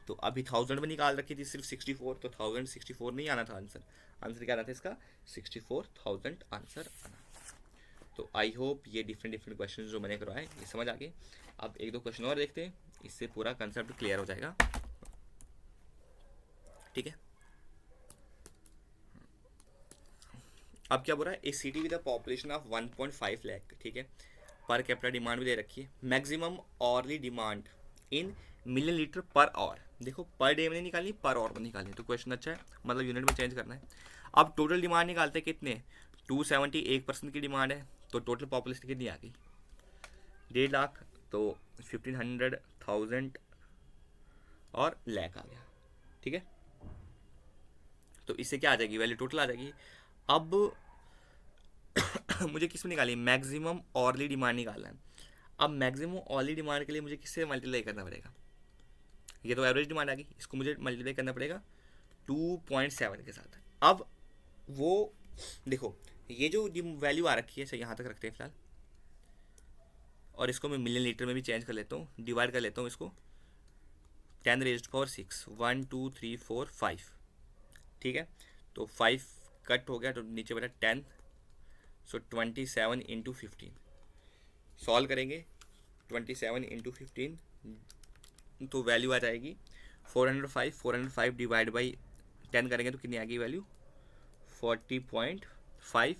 तो अभी 1000 में निकाल रखी थी सिर्फ 64, तो 1064 नहीं आना था आंसर, आंसर क्या आना था इसका 64,000 आंसर आना। तो आई होप ये डिफरेंट क्वेश्चन जो मैंने करवाए ये समझ आ गए। अब एक दो क्वेश्चन और देखते हैं, इससे पूरा कंसेप्ट क्लियर हो जाएगा, ठीक है। अब क्या बोल रहा है a city with a population of 1.5 lakh, ठीक है, पर कैपिटा डिमांड भी दे रखी है, maximum hourly demand in million litre per hour, देखो पर डे में नहीं निकालनी पर आवर में निकालनी, तो क्वेश्चन अच्छा है, मतलब यूनिट में चेंज करना है। अब टोटल डिमांड निकालते हैं कितने 270, 1% की डिमांड है, तो टोटल पॉपुलेशन कितनी आ गई 1.5 लाख, तो 1500,000 और लैक आ गया। ठीक है, तो इससे क्या आ जाएगी, वैल्यू टोटल आ जाएगी। अब मुझे किस में निकाली, मैक्सिमम ऑर्ली डिमांड निकालना है। अब मैक्सिमम ऑर्ली डिमांड के लिए मुझे किससे मल्टीप्लाई करना पड़ेगा, ये तो एवरेज डिमांड आ गई, इसको मुझे मल्टीप्लाई करना पड़ेगा 2.7 के साथ। अब वो देखो, ये जो वैल्यू आ रखी है, अच्छा यहाँ तक रखते हैं फिलहाल, और इसको मैं मिलियन लीटर में भी चेंज कर लेता हूँ, डिवाइड कर लेता हूँ इसको 10⁻6, 1 2 3 4 5। ठीक है, तो 5 कट हो गया तो नीचे बचा 10, सो 27 इंटू 15 सॉल्व करेंगे। 27 इंटू 15 तो वैल्यू आ जाएगी 405। 405 डिवाइड बाई 10 करेंगे तो कितनी आ गई value, 40.5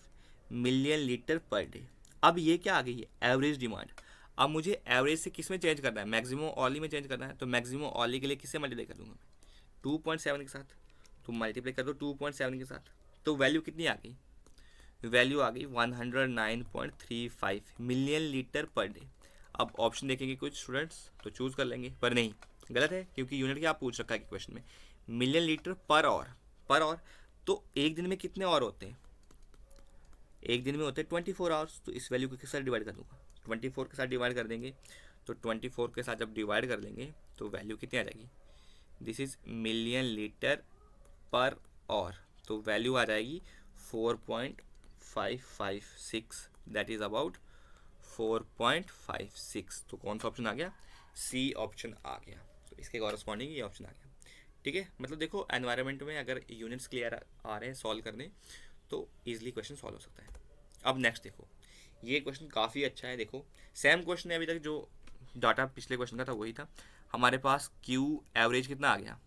million litre per day. अब ये क्या आ गई है, एवरेज डिमांड। अब मुझे एवरेज से किस में चेंज करना है, मैक्सिमम ऑली में चेंज करना है। तो मैक्सिमम ऑली के लिए किससे मल्टीप्लाई कर दूंगा, 2.7 के साथ। तो मल्टीप्लाई कर दो 2.7 के साथ, तो वैल्यू कितनी आ गई, वैल्यू आ गई 109.35 मिलियन लीटर पर डे। अब ऑप्शन देखेंगे कुछ स्टूडेंट्स तो चूज़ कर लेंगे, पर नहीं, गलत है, क्योंकि यूनिट क्या पूछ रखा है कि क्वेश्चन में million litre per our. Per hour तो एक दिन में कितने और होते हैं, एक दिन में होते हैं 24 आवर्स। तो इस वैल्यू को किस साथ डिवाइड कर दूंगा, 24 के साथ डिवाइड कर देंगे। तो 24 के साथ जब डिवाइड कर लेंगे तो वैल्यू कितनी आ जाएगी, this is million litre per our. तो वैल्यू आ जाएगी 4.556, दैट इज अबाउट 4.56। तो कौन सा ऑप्शन आ गया, सी ऑप्शन आ गया। तो इसके कॉरस्पॉन्डिंग ये ऑप्शन आ गया। ठीक है, मतलब देखो एनवायरनमेंट में अगर यूनिट्स क्लियर आ रहे हैं सॉल्व करने तो ईजिली क्वेश्चन सॉल्व हो सकता है। अब नेक्स्ट देखो, ये क्वेश्चन काफ़ी अच्छा है। देखो सेम क्वेश्चन है, अभी तक जो डाटा पिछले क्वेश्चन का था वही था। हमारे पास क्यू एवरेज कितना आ गया,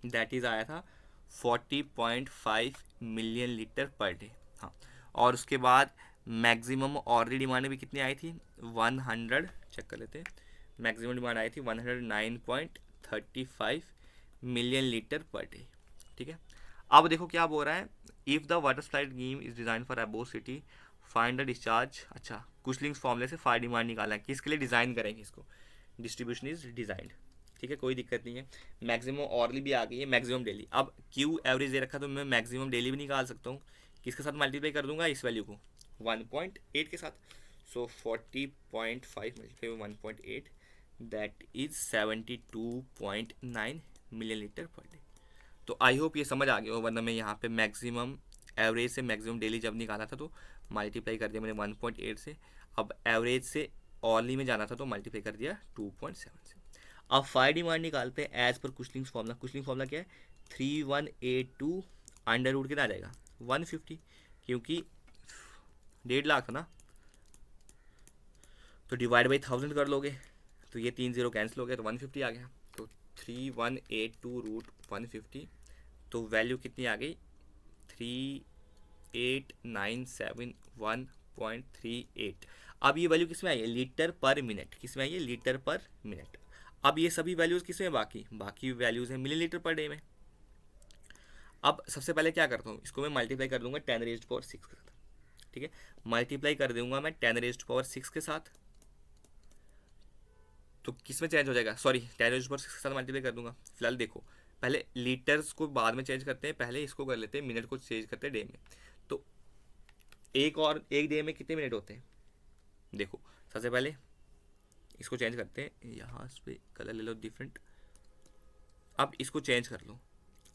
दैट इज़ आया था 40.5 मिलियन लीटर पर डे। हाँ, और उसके बाद मैक्सिमम ऑर्डर डिमांड भी कितनी आई थी, 100, चेक कर लेते हैं, मैक्सिमम डिमांड आई थी 109.35 मिलियन लीटर पर डे। ठीक है, अब देखो क्या बोल रहा है, if the water supply scheme is design for above city find the discharge. अच्छा, कुशलिंग्स फॉर्मूले से फायर डिमांड निकालना है, किसके लिए डिज़ाइन करेंगे इसको, डिस्ट्रीब्यूशन इज डिज़ाइंड। ठीक है, कोई दिक्कत नहीं है। मैक्सिमम ऑर्ली भी आ गई है, मैक्सिमम डेली। अब क्यू एवरेज दे रखा तो मैं मैक्सिमम डेली भी निकाल सकता हूँ, किसके साथ मल्टीप्लाई कर दूंगा, इस वैल्यू को 1.8 के साथ। सो 40.5 multiply 1.8, that is 72.9 million litre per day. तो आई होप ये समझ आ गया हो, वरना मैं यहाँ पे मैक्सिमम एवरेज से मैक्सिमम डेली जब निकाला था तो मल्टीप्लाई कर दिया मैंने 1.8 से। अब एवरेज से ऑर्ली में जाना था तो मल्टीप्लाई कर दिया 2.7 से। अब फायर डिमांड निकालते हैं एज पर कुशलिंग्स फॉर्मूला। कुशलिंग फॉर्मूला क्या है, 3182 अंडर रूट कितना आ जाएगा 150, क्योंकि 1.5 लाख था ना, तो डिवाइड बाई 1000 कर लोगे तो ये 3 0 कैंसिल हो गया तो 150 आ गया। तो 3182 रूट 150, तो वैल्यू कितनी आ गई 38,971.38। अब ये वैल्यू किस में आई है, लीटर पर मिनट, किस में आई है, लीटर पर मिनट। अब ये सभी वैल्यूज़ किस में, बाकी वैल्यूज़ हैं मिली लीटर पर डे में। अब सबसे पहले क्या करता हूँ, इसको मैं मल्टीप्लाई कर दूंगा 10⁻6 के साथ। ठीक है, मल्टीप्लाई कर दूंगा मैं 10⁻6 के साथ, तो किस में चेंज हो जाएगा, सॉरी 10⁻6 के साथ मल्टीप्लाई कर दूंगा। फिलहाल देखो, पहले लीटर्स को बाद में चेंज करते हैं, पहले इसको कर लेते हैं, मिनट को चेंज करते हैं डे में। तो एक डे में कितने मिनट होते हैं, देखो सबसे पहले इसको चेंज करते हैं, यहाँ पे कलर ले लो डिफरेंट। अब इसको चेंज कर लो।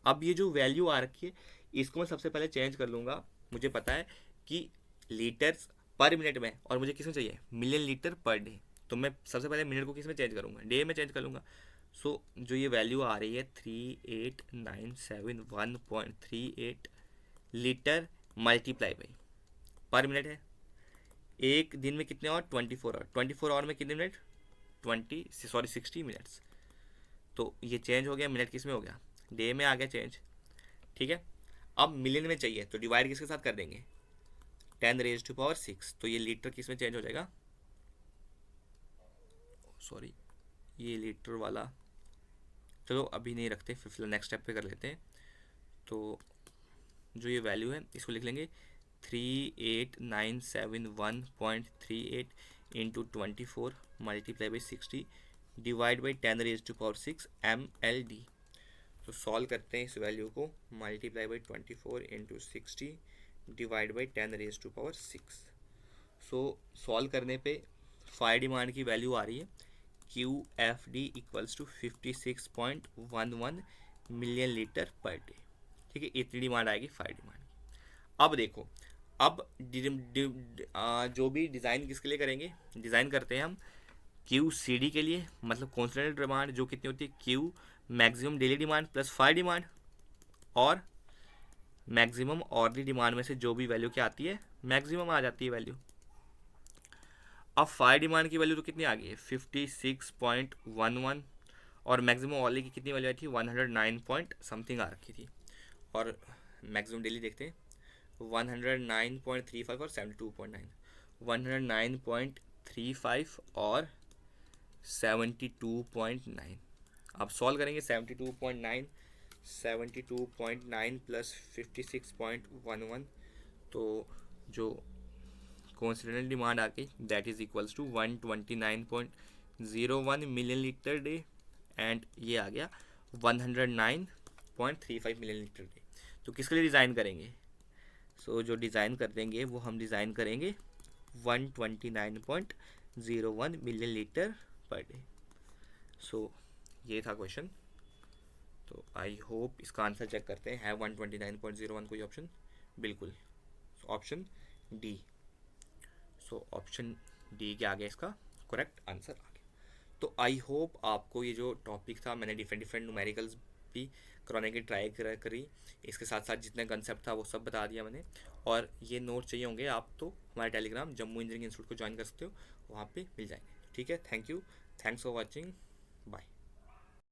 अब ये जो वैल्यू आ रखी है इसको मैं सबसे पहले चेंज कर लूँगा। मुझे पता है कि लीटर्स पर मिनट में, और मुझे किस में चाहिए, मिलियन लीटर पर डे। तो मैं सबसे पहले मिनट को किस में चेंज करूँगा, डे में चेंज कर लूँगा। सो जो ये वैल्यू आ रही है 38,971.38 लीटर मल्टीप्लाई बाई पर मिनट है। एक दिन में कितने और 24 आवर, 24 आवर में कितने मिनट 60 मिनट्स। तो ये चेंज हो गया, मिनट किस में हो गया, डे में आ गया चेंज। ठीक है, अब मिलियन में चाहिए तो डिवाइड किसके साथ कर देंगे 10⁻6। तो ये लीटर किस में चेंज हो जाएगा, सॉरी ये लीटर वाला चलो अभी नहीं रखते, फिर नेक्स्ट स्टेप पे कर लेते हैं। तो जो ये वैल्यू है इसको लिख लेंगे 38,971.38 into 24 multiply by 60 divide by 10⁻⁶ mld। तो सॉल्व करते हैं इस वैल्यू को, multiply by 24 into 60 divide by 10⁻⁶। So solve करने पे फायर डिमांड की वैल्यू आ रही है QFD equals to 56.11 million litre per day. ठीक है, इतनी डिमांड आएगी फायर डिमांड। अब देखो, अब जो भी डिज़ाइन किसके लिए करेंगे, डिज़ाइन करते हैं हम QCD के लिए, मतलब कॉन्स्टेंट डिमांड जो कितनी होती है, Q maximum daily demand plus fire demand, और मैक्सिमम ऑर्डरली डिमांड में से जो भी वैल्यू क्या आती है, मैक्सिमम आ जाती है वैल्यू। अब फायर डिमांड की वैल्यू तो कितनी आ गई है, 56.11, और मैक्सिमम ऑर्डरली की कितनी वैल्यू आई थी, 109 पॉइंट समथिंग आ रखी थी। और मैक्सिमम डेली देखते हैं, 109.35 और 72.9, 109.35 और 72.9। अब सॉल्व करेंगे, 72.9 प्लस 56.11, तो जो कोइंसिडेंट डिमांड आ गई that is equals to 129.01 million litre day, and ये आ गया 109.35 मिलियन लीटर डे। तो किसके लिए डिज़ाइन करेंगे, सो जो डिज़ाइन कर देंगे वो हम डिज़ाइन करेंगे 129.01 मिलियन लीटर पर डे। सो ये था क्वेश्चन। तो आई होप इसका आंसर चेक करते हैं, है 129.01 कोई ऑप्शन, बिल्कुल option D. So option D के आगे इसका करेक्ट आंसर आ गया। तो आई होप आपको ये जो टॉपिक था, मैंने डिफरेंट न्यूमेरिकल्स भी कराने की ट्राई करी, इसके साथ साथ जितना कंसेप्ट था वो सब बता दिया मैंने। और ये नोट चाहिए होंगे आप तो हमारे टेलीग्राम जम्मू इंजीनियरिंग इंस्टीट्यूट को ज्वाइन कर सकते हो, वहाँ पे मिल जाएंगे। ठीक है, thank you, thanks for watching, bye.